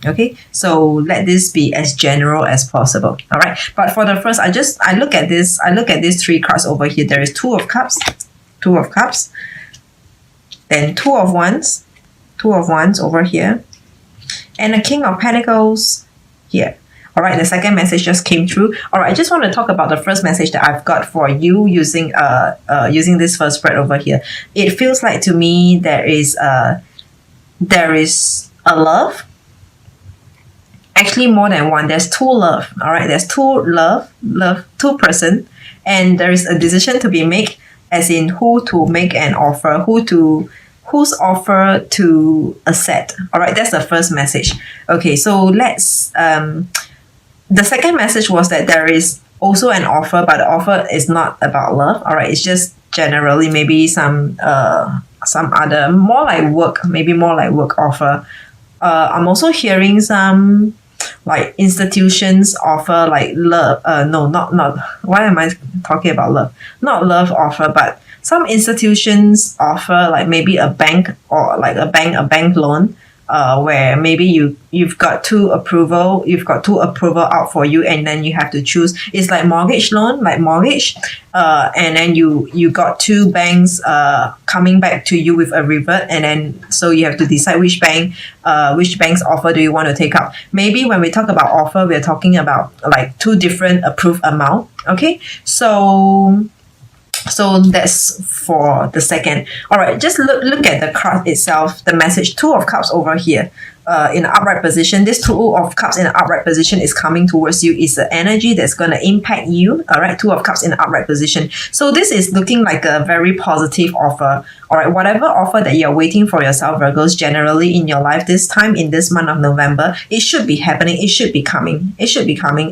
Okay, so let this be as general as possible. All right, but for the first, I look at these three cards over here. There is Two of Cups, then Two of Wands over here, and a King of Pentacles here. All right, the second message just came through. All right, I just want to talk about the first message that I've got for you using this first spread over here. It feels like to me there is a love. Actually, more than one. There's two love. All right, there's two two person, and there is a decision to be made, as in who to make an offer, whose offer to accept. All right, that's the first message. Okay, so let's the second message was that there is also an offer, but the offer is not about love. All right, it's just generally maybe some other more like work offer. I'm also hearing some like institutions offer like love. No, not. Why am I talking about love? Not love offer, but some institutions offer like maybe a bank or like a bank loan. Where maybe you've got two approval out for you, and then you have to choose. It's like mortgage loan, and then you got two banks coming back to you with a revert, and then so you have to decide which bank's offer do you want to take up. Maybe when we talk about offer, we're talking about like two different approved amount. Okay, so that's for the second. All right, just look at the card itself, the message. Two of Cups over here in an upright position. This Two of Cups in an upright position is coming towards you. It's the energy that's going to impact you. All right, Two of Cups in an upright position. So this is looking like a very positive offer. All right, whatever offer that you're waiting for yourself, Virgos, generally in your life this time, in this month of November, it should be happening. It should be coming.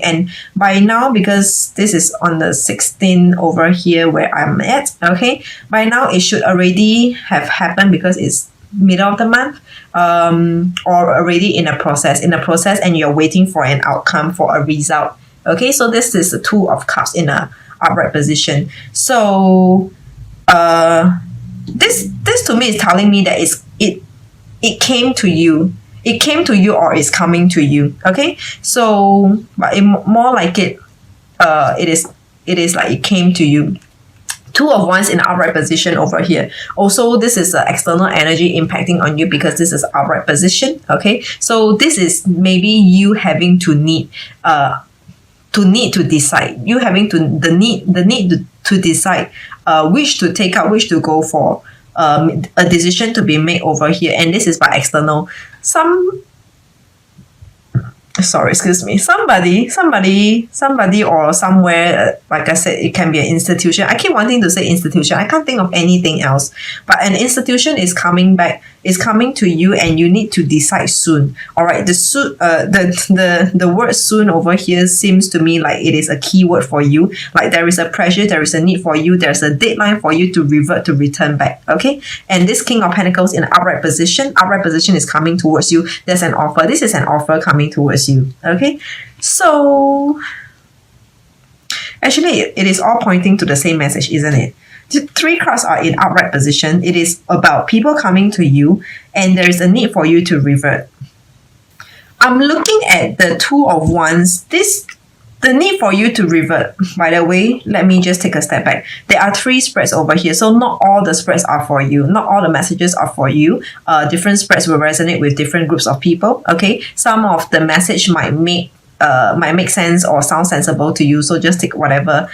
And by now, because this is on the 16th over here where I'm at, okay, by now it should already have happened because it's middle of the month, or already in a process, and you're waiting for an outcome, for a result. Okay, so this is the Two of Cups in a upright position. So this to me is telling me that it came to you. It came to you, or is coming to you. Okay, so but more like it is like it came to you. Two of Wands in upright position over here. Also, this is external energy impacting on you because this is upright position. Okay, so this is maybe you having to need to decide. You having the need to decide which to take out, which to go for. A decision to be made over here, and this is by external. Somebody or somewhere, like I said, it can be an institution. I keep wanting to say institution. I can't think of anything else. But an institution is coming to you, and you need to decide soon. All right. The word soon over here seems to me like it is a key word for you. Like there is a pressure, there is a need for you, there's a deadline for you to return back. Okay. And this King of Pentacles in upright position is coming towards you. There's an offer. This is an offer coming towards you. Okay, so actually it is all pointing to the same message, isn't it? The three cards are in upright position. It is about people coming to you, and there is a need for you to revert. I'm looking at the Two of Wands. The need for you to revert. By the way, let me just take a step back. There are three spreads over here, so not all the spreads are for you. Not all the messages are for you. Different spreads will resonate with different groups of people. Okay, some of the message might make sense or sound sensible to you. So just take whatever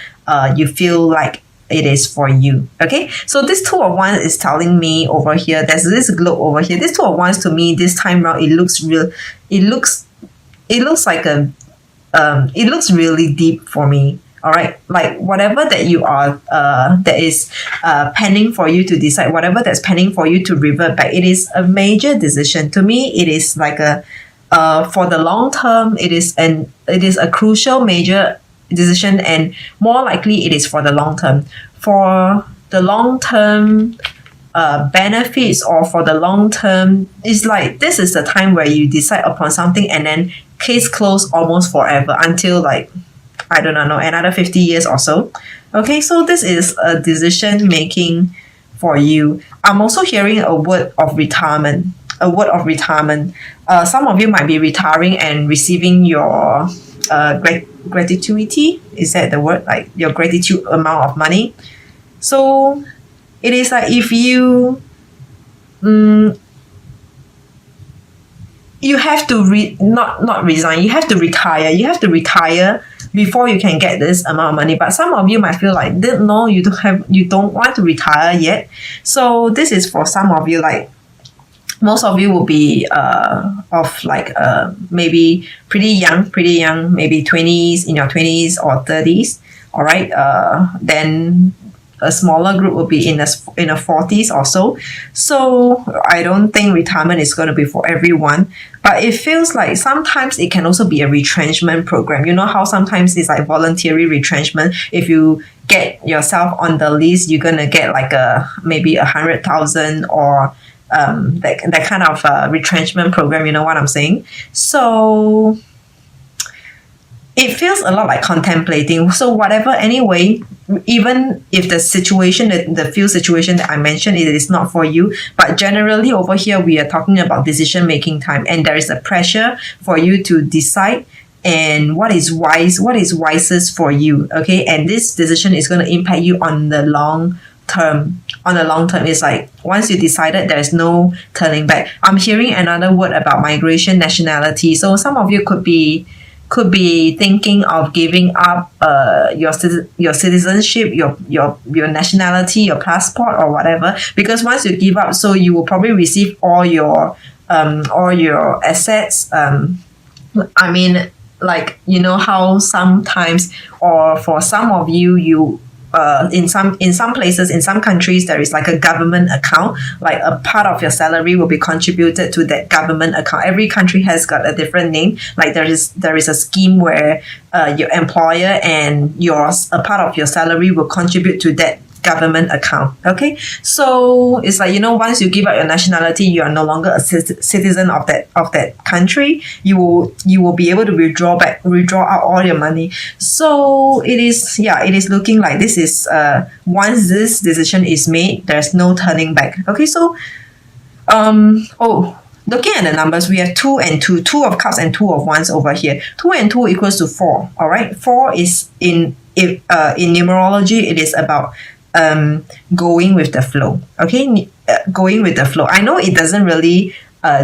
you feel like it is for you. Okay, so this Two of Wands is telling me over here. There's this globe over here. This Two of Wands to me this time around, it looks real. It looks like a it looks really deep for me. All right, like whatever that you are that is pending for you to decide, whatever that's pending for you to revert back, it is a major decision. To me, it is like a for the long term, it is a crucial major decision, and more likely it is for the long term. For the long term benefits, or for the long term, it's like this is the time where you decide upon something, and then case closed almost forever, until like I don't know, another 50 years or so. Okay, so this is a decision making for you. I'm also hearing a word of retirement. a word of retirement. Some of you might be retiring and receiving your gratuity. Is that the word? Like your gratitude amount of money. So it is like if you you have to not resign. You have to retire. You have to retire before you can get this amount of money. But some of you might feel like, no, you don't want to retire yet. So this is for some of you. Like most of you will be of like maybe pretty young, maybe 20s, in your 20s or 30s. All right. Then a smaller group will be in a 40s or so. So I don't think retirement is going to be for everyone, but it feels like sometimes it can also be a retrenchment program. You know how sometimes it's like voluntary retrenchment. If you get yourself on the list, you're going to get like maybe 100,000 or that kind of retrenchment program. You know what I'm saying? So it feels a lot like contemplating. So whatever, anyway, even if the situation, the field situation that I mentioned, it is not for you, but generally over here, we are talking about decision-making time, and there is a pressure for you to decide and what is wisest for you, okay? And this decision is going to impact you on the long term. On the long term, it's like once you decided, there's no turning back. I'm hearing another word about migration, nationality. So some of you could be thinking of giving up your citizenship, your nationality, your passport or whatever, because once you give up, so you will probably receive all your assets. I mean, like, you know how sometimes, or for some of you in some places, in some countries, there is like a government account, like a part of your salary will be contributed to that government account. Every country has got a different name. Like there is a scheme where your employer and a part of your salary will contribute to that government account. Okay, so it's like, you know, once you give up your nationality, you are no longer a citizen of that country. You will be able to withdraw out all your money. So it is looking like this is once this decision is made, there's no turning back. Okay, so looking at the numbers, we have 2 and 2 of cups and 2 of wands over here. 2 and 2 equals to 4. All right, 4 is in numerology, it is about going with the flow. Okay, going with the flow. I know it doesn't really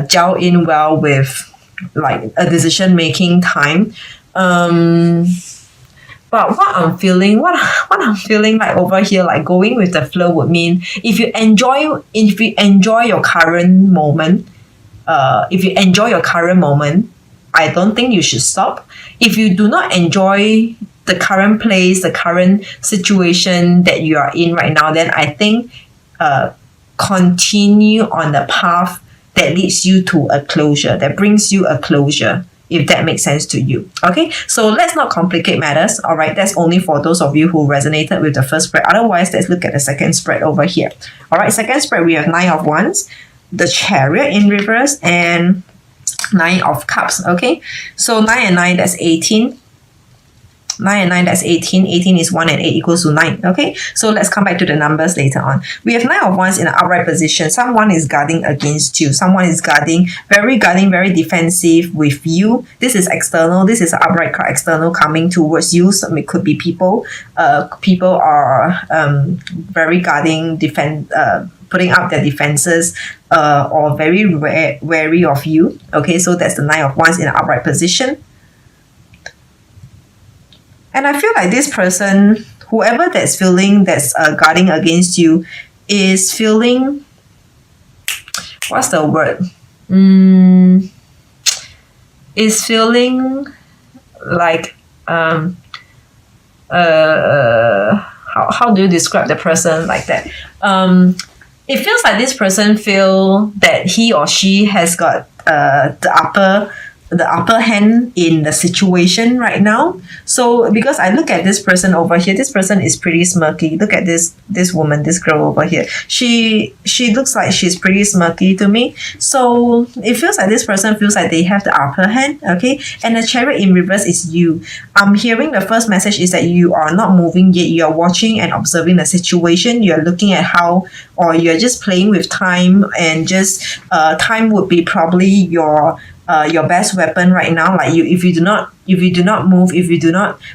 gel in well with like a decision making time, but what I'm feeling like over here, like going with the flow, would mean if you enjoy your current moment, I don't think you should stop. If you do not enjoy the current place, the current situation that you are in right now, then I think continue on the path that leads you to a closure, that brings you a closure, if that makes sense to you. Okay, so let's not complicate matters. All right, that's only for those of you who resonated with the first spread. Otherwise, let's look at the second spread over here. All right, second spread, we have 9 of wands, the Chariot in reverse, and 9 of cups. Okay, so 9 and 9, that's 18. 9 and 9, that's 18. 18 is 1 and 8 equals to 9. Okay, so let's come back to the numbers later on. We have 9 of wands in an upright position. Someone is guarding against you. Someone is guarding, very defensive with you. This is external. This is an upright card, external, coming towards you. So it could be people. People are very guarding, putting up their defenses, or very wary of you. Okay, so that's the 9 of wands in an upright position. And I feel like this person, whoever that's guarding against you, is feeling, what's the word? Is feeling like, how do you describe the person like that? It feels like this person feel that he or she has got the the upper hand in the situation right now. So because I look at this person over here, this person is pretty smirky. Look at this woman, this girl over here. She looks like she's pretty smirky to me. So it feels like this person feels like they have the upper hand. Okay, and the Chariot in reverse is you. I'm hearing the first message is that you are not moving yet. You are watching and observing the situation. You are looking at how, or you're just playing with time, and just time would be probably your best weapon right now. Like if you do not move,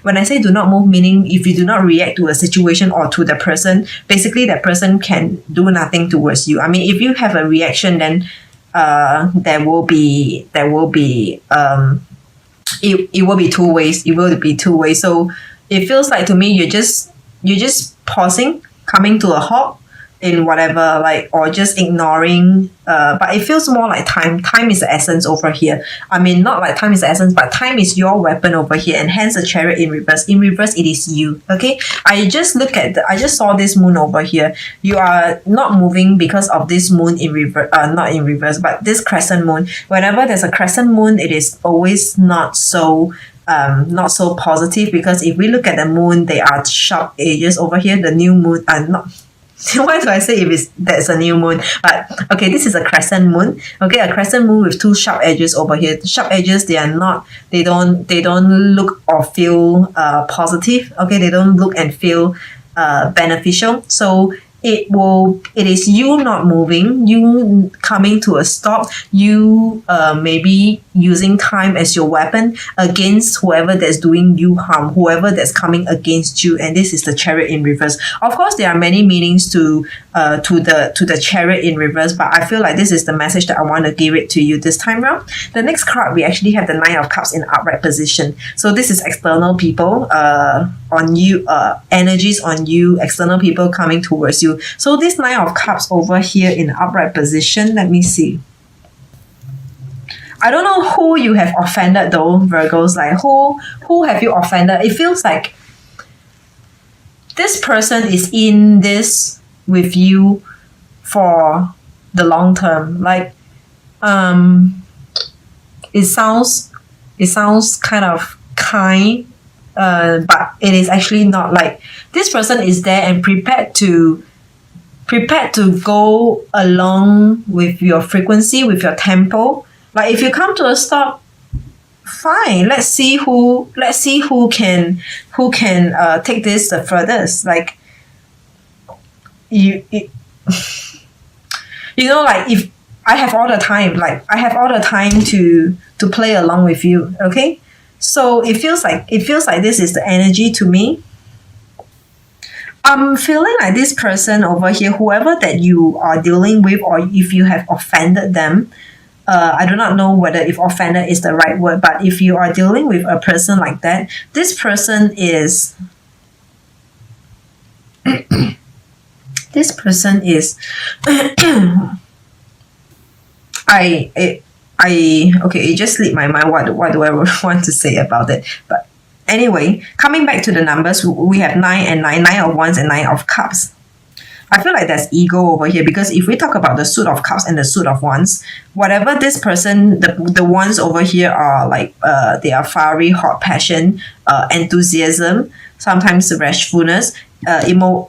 when I say do not move, meaning if you do not react to a situation or to the person, basically that person can do nothing towards you. I mean, if you have a reaction, then there will be it will be two ways. It will be two ways. So it feels like to me you're just pausing, coming to a halt in whatever, like, or just ignoring, but it feels more like time is the essence over here. I mean, not like time is the essence, but time is your weapon over here, and hence the Chariot in reverse. In reverse, it is you. Okay, I just saw this moon over here. You are not moving because of this moon in reverse, not in reverse, but this crescent moon. Whenever there's a crescent moon, it is always not so positive, because if we look at the moon, there are sharp edges over here. The new moon are not. Why do I say that's a new moon? But okay, this is a crescent moon. Okay, a crescent moon with two sharp edges over here. The sharp edges, they don't look or feel positive. Okay, they don't look and feel beneficial. So it is you not moving, you coming to a stop, you maybe using time as your weapon against whoever that's doing you harm, whoever that's coming against you. And this is the Chariot in reverse. Of course, there are many meanings to the Chariot in reverse, but I feel like this is the message that I want to give it to you this time around. The next card, we actually have the Nine of Cups in upright position. So this is external people on you, energies on you, external people coming towards you. So this Nine of Cups over here in upright position, let me see. I don't know who you have offended though, Virgos. Like who have you offended? It feels like this person is in this with you for the long term. Like it sounds kind of kind, but it is actually not. Like this person is there and prepared to go along with your frequency, with your tempo. Like if you come to a stop, fine. Let's see who can take this the furthest. Like you know, like if I have all the time, to play along with you. Okay, so it feels like this is the energy to me. I'm feeling like this person over here, whoever that you are dealing with, or if you have offended them, I do not know whether if offended is the right word, but if you are dealing with a person like that, this person is it just slipped my mind what do I want to say about it. But anyway, coming back to the numbers, we have 9 and 9 of Wands and 9 of Cups. I feel like there's ego over here, because if we talk about the Suit of Cups and the Suit of Wands, whatever this person, the ones over here are like, they are fiery, hot passion, enthusiasm, sometimes rashfulness,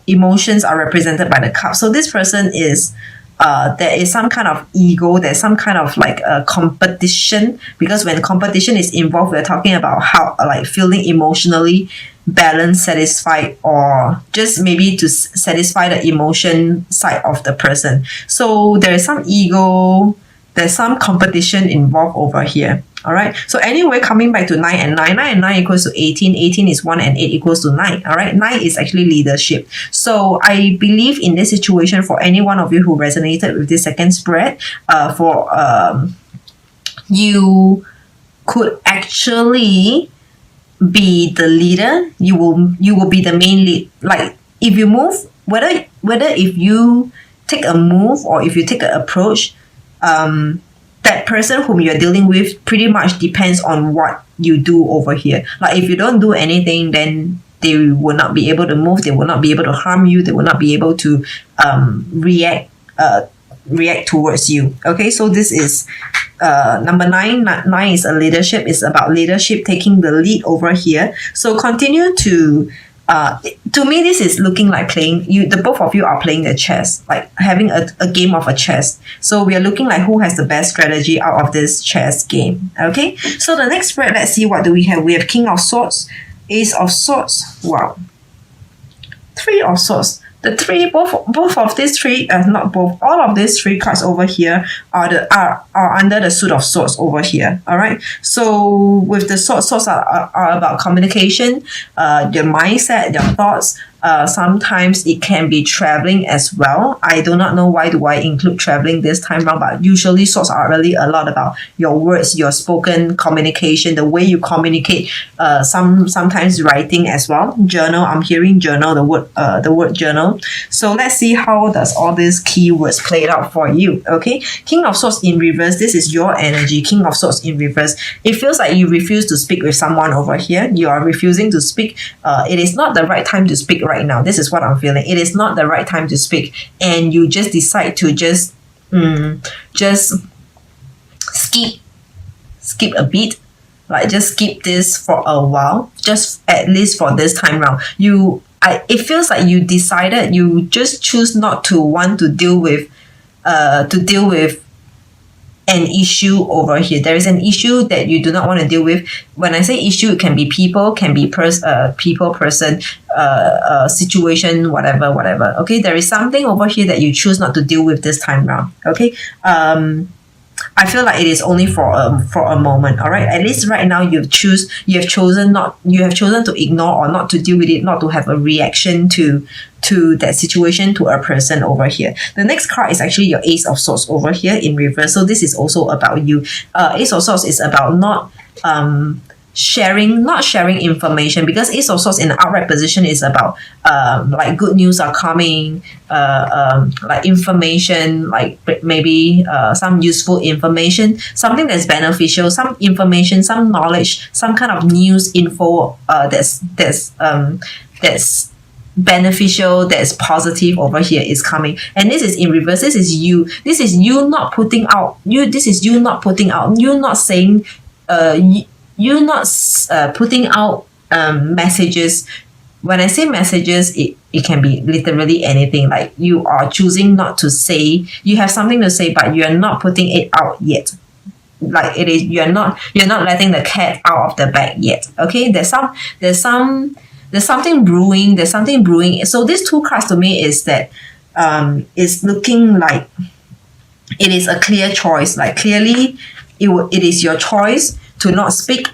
emotions are represented by the cup. So this person is, there is some kind of ego, there's some kind of like a competition, because when competition is involved, we're talking about how, like, feeling emotionally balanced, satisfied, or just maybe to satisfy the emotion side of the person. So there is some ego, there's some competition involved over here. All right. So anyway, coming back to 9 and 9, 9 and 9 equals to 18. 18 is 1 and 8 equals to 9. All right. 9 is actually leadership. So I believe in this situation, for any one of you who resonated with this second spread, you could actually be the leader. You will be the main lead. Like if you move, whether if you take a move or if you take an approach, that person whom you're dealing with pretty much depends on what you do over here. Like if you don't do anything, then they will not be able to move, they will not be able to harm you, they will not be able to react react towards you. Okay, so this is number 9. 9 is a leadership. It's about leadership, taking the lead over here. So continue to to me, this is looking like playing the both of you are playing the chess, like having a game of a chess. So we are looking like who has the best strategy out of this chess game. Okay, so the next spread, let's see, what do we have? We have King of Swords, Ace of Swords, wow, Three of Swords. The three, both of these three, not both, all of these three cards over here are under the suit of swords over here. All right. So with the swords are about communication, your mindset, your thoughts. Sometimes it can be traveling as well. I do not know why do I include traveling this time around, but usually swords are really a lot about your words, your spoken communication, the way you communicate. Sometimes writing as well. Journal. I'm hearing journal. The word journal. So let's see how does all these keywords play out for you. Okay, King of Swords in reverse. This is your energy. King of Swords in reverse. It feels like you refuse to speak with someone over here. You are refusing to speak. It is not the right time to speak right now. This is what I'm feeling. It is not the right time to speak, and you just decide to just skip a beat. Like just skip this for a while, just at least for this time round. It feels like you decided, you just choose not to want to deal with an issue over here. There is an issue that you do not want to deal with. When I say issue, it can be people, can be person, situation, whatever. Okay, there is something over here that you choose not to deal with this time round. Okay, I feel like it is only for a moment. All right, at least right now you have chosen to ignore or not to deal with it, not to have a reaction to that situation, to a person over here. The next card is actually your Ace of Swords over here in reverse. So this is also about you. Ace of Swords is about not sharing information, because Ace of Swords in the outright position is about like good news are coming, like information, like maybe some useful information, something that's beneficial, some information, some knowledge, some kind of news info that's beneficial, that's positive over here is coming. And this is in reverse. This is you not putting out, you not saying, you're not putting out messages. When I say messages, it can be literally anything. Like you are choosing not to say, you have something to say, but you're not putting it out yet. Like it is, you're not letting the cat out of the bag yet. Okay, there's something brewing. So these two cards to me is that it's looking like it is a clear choice. Like clearly, it is your choice to not speak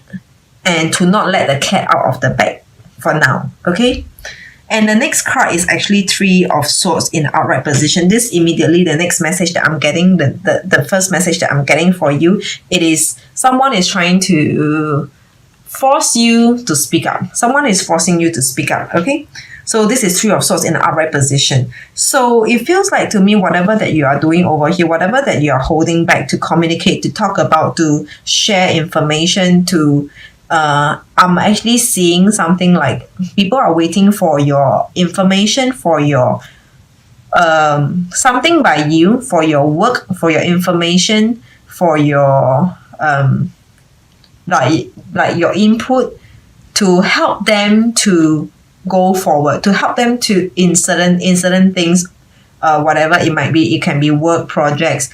and to not let the cat out of the bag for now. Okay. And the next card is actually Three of Swords in outright position. This immediately, the next message that I'm getting, the first message that I'm getting for you, it is someone is trying to force you to speak up. Someone is forcing you to speak up. Okay. So this is Three of Swords in the upright position. So it feels like to me, whatever that you are doing over here, whatever that you are holding back to communicate, to talk about, to share information, I'm actually seeing something like people are waiting for your information, for your something by you, for your work, for your information, for your like your input, to help them to go forward, to help them to in certain things, whatever it might be. It can be work projects,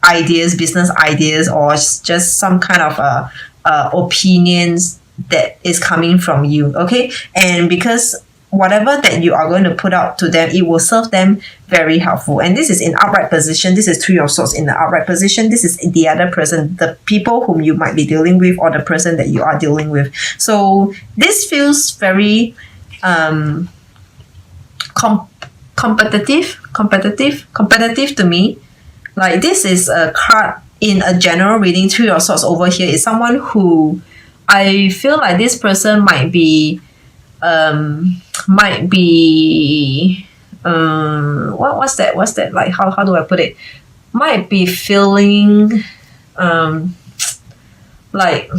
ideas, business ideas, or just some kind of opinions that is coming from you. Okay, and because whatever that you are going to put out to them, it will serve them very helpful. And this is in upright position. This is Three of Swords in the upright position. This is the other person, the people whom you might be dealing with, or the person that you are dealing with. So this feels very competitive to me. Like this is a card in a general reading. Three of Swords over here is someone who I feel like this person might be what's that like, how do I put it, might be feeling like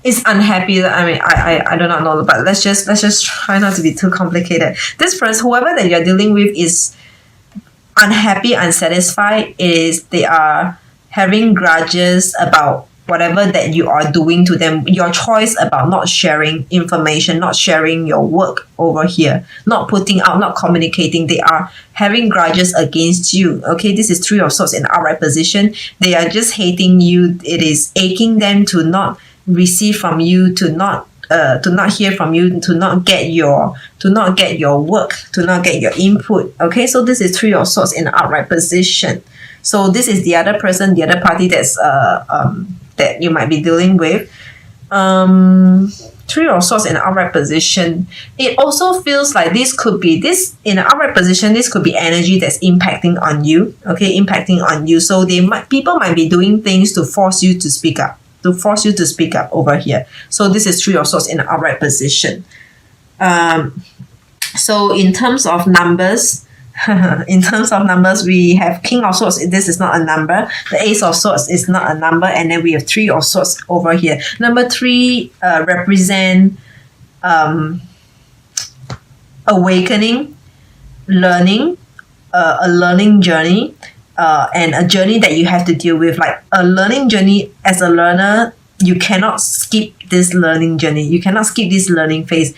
is unhappy. I mean, I do not know, but let's just try not to be too complicated. This person, whoever that you're dealing with, is, unhappy, unsatisfied. It is they are having grudges about whatever that you are doing to them, your choice about not sharing information, not sharing your work over here, not putting out, not communicating. They are having grudges against you. Okay, this is Three of Swords in upright position. They are just hating you. It is aching them to not receive from you, to not hear from you, to not get your work, to not get your input. Okay, so this is Three of Swords in upright position. So this is the other person, the other party that's that you might be dealing with. Three of Swords in an upright position. It also feels like this could be this in an upright position. This could be energy that's impacting on you. Okay, impacting on you. So people might be doing things to force you to speak up. To force you to speak up over here. So this is Three of Swords in an upright position. So in terms of numbers. We have King of Swords. This is not a number. The Ace of Swords is not a number. And then we have Three of Swords over here. Number 3 represent awakening, learning, a learning journey, and a journey that you have to deal with. Like a learning journey, as a learner, you cannot skip this learning journey. You cannot skip this learning phase.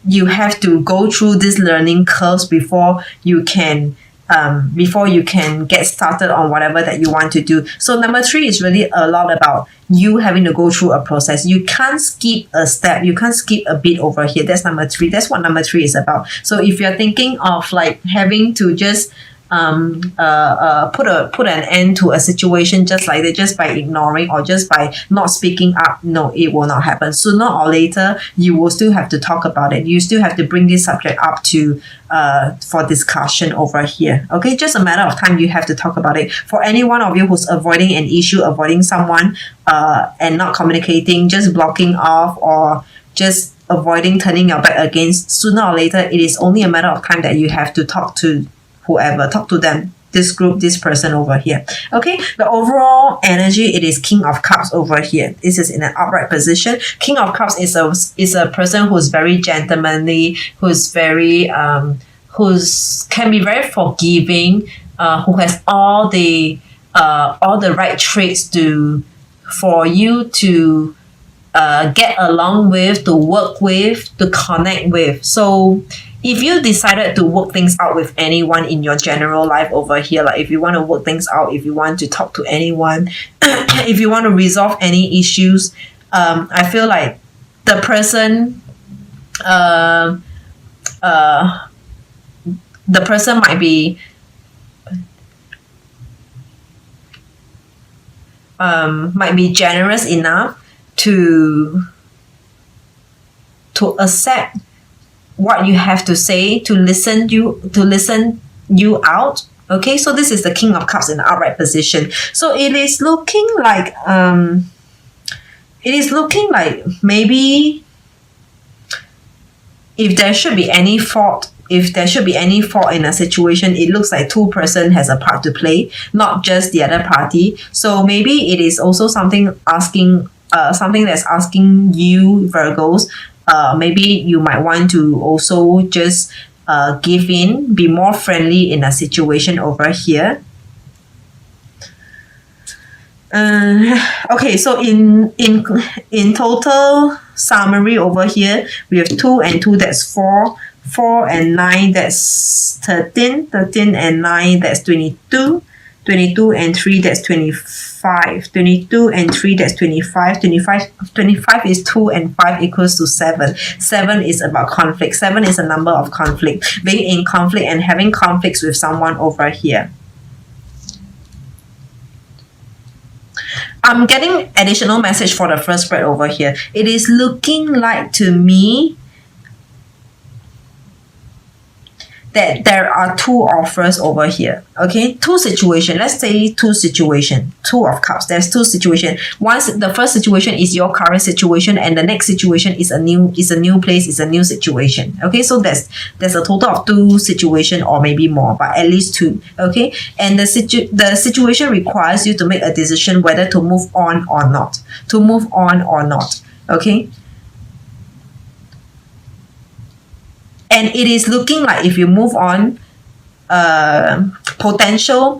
You have to go through these learning curves before you can get started on whatever that you want to do. So number 3 is really a lot about you having to go through a process. You can't skip a step. You can't skip a bit over here. That's number 3. That's what number 3 is about. So if you're thinking of like having to just put an end to a situation just like that, just by ignoring or just by not speaking up, no, it will not happen. Sooner or later, you will still have to talk about it. You still have to bring this subject up to for discussion over here. Okay, just a matter of time. You have to talk about it. For any one of you who's avoiding an issue, avoiding someone, and not communicating, just blocking off, or just avoiding turning your back against, sooner or later, it is only a matter of time that you have to talk to whoever, talk to them, this group, this person over here. Okay, the overall energy, it is King of Cups over here. This is in an upright position. King of Cups is a person who's very gentlemanly, who's very can be very forgiving, who has all the right traits for you to get along with, to work with, to connect with. So if you decided to work things out with anyone in your general life over here, like if you want to work things out, if you want to talk to anyone, if you want to resolve any issues, I feel like the person might be generous enough to accept what you have to say, to listen you out. Okay, so this is the King of Cups in the upright position. So it is looking like maybe if there should be any fault in a situation, it looks like two person has a part to play, not just the other party. So maybe it is also something that's asking you, Virgos. Maybe you might want to also just give in, be more friendly in a situation over here. Okay, so in total summary over here, we have 2 and 2, that's 4. 4 and 9, that's 13. 13 and 9, that's 22. 22 and 3, that's 25. 22 and 3, that's 25. 25 is 2 and 5 equals to 7. 7 is about conflict. 7 is a number of conflict. Being in conflict and having conflicts with someone over here. I'm getting additional message for the first spread over here. It is looking like to me that there are 2 offers over here. Okay, 2 situations. Let's say 2 situations. 2 of Cups. There's 2 situations. Once the first situation is your current situation, and the next situation is a new place, is a new situation. Okay, so there's a total of 2 situations, or maybe more, but at least 2. Okay, and the situation requires you to make a decision whether to move on or not. To move on or not. Okay. And it is looking like if you move on, potential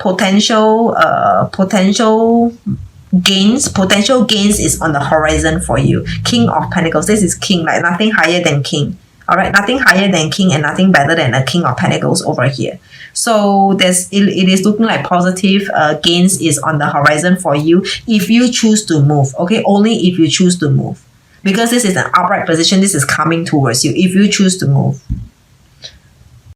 gains. Potential gains is on the horizon for you. King of Pentacles. This is king, like nothing higher than king. All right, nothing higher than king and nothing better than a king of pentacles over here. So it is looking like positive gains is on the horizon for you if you choose to move. Okay, only if you choose to move, because this is an upright position. This is coming towards you if you choose to move.